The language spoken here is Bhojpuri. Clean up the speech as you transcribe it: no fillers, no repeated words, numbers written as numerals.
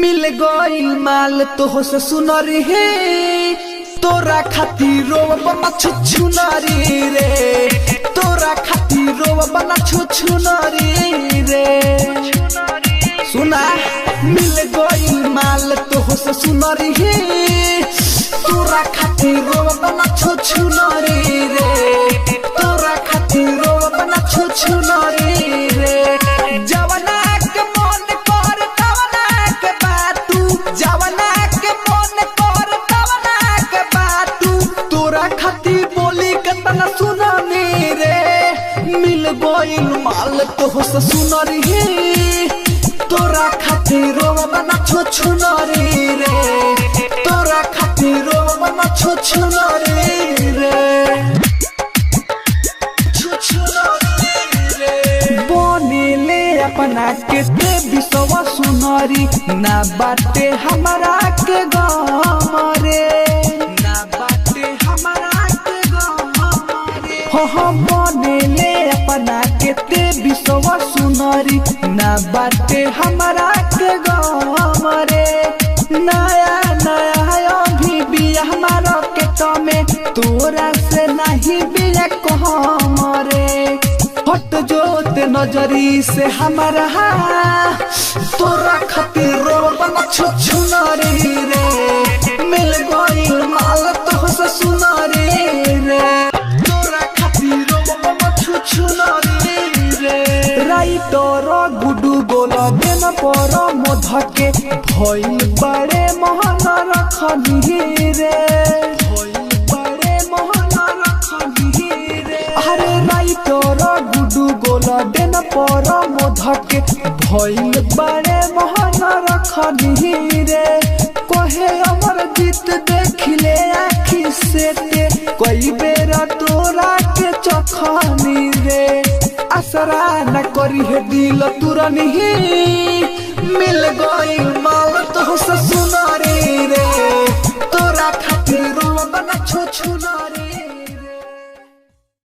मिल गइल माल तो हो से सुनरी हे तोरा खातिर रोबना छुछुनरी रे तोरा खातिर रोबना छुछुनरी रे सुना मिल गइल माल तो हो से सुनरी हे तोरा खातिर रोबना छुछुनरी रे तोरा खातिर रोबना छुछुनरी रे जवना के मन कर तवना के बातू जवना के मन कर तवना के बातू तोरा खातिर बोली कतना सुनानी रे मिल गइल माल तो हो से सुनरी हे तोरा खातिर रोबना छुछुनरी रे तोरा खातिर रोबना छुछुनरी रे अपना के ते बिसवा सुनरी ना बाटे हमारा के गमरे ना बाटे हमारा के गमरे हो बनेले अपना के ते बिसवा सुनरी ना बाटे हमारा के गमरे नया नया अभी भी हमारा के तमे तोरा से नहीं बिया कहमरे हट जोत नजरी से हमारा तोरा खातिर रोबना छुछुनरी रे मिल गइल माल तो से सुनरी रे तोरा खातिर रोबना छुछुनरी रे राइटर गुडू बोला देन पर मोधके भइल बड़े मोहन रखनी रे भइल बड़े मोहन रखनी रे अरे राइटर गुडू गोला देन पर मोधके भइल बड़े मोहन रखनी रे कहे अमर जीत देखले आखी से ते कई बेर तोरा के चखनी रे असरा न करी है दिल तुरनी मिल गइल माल तो से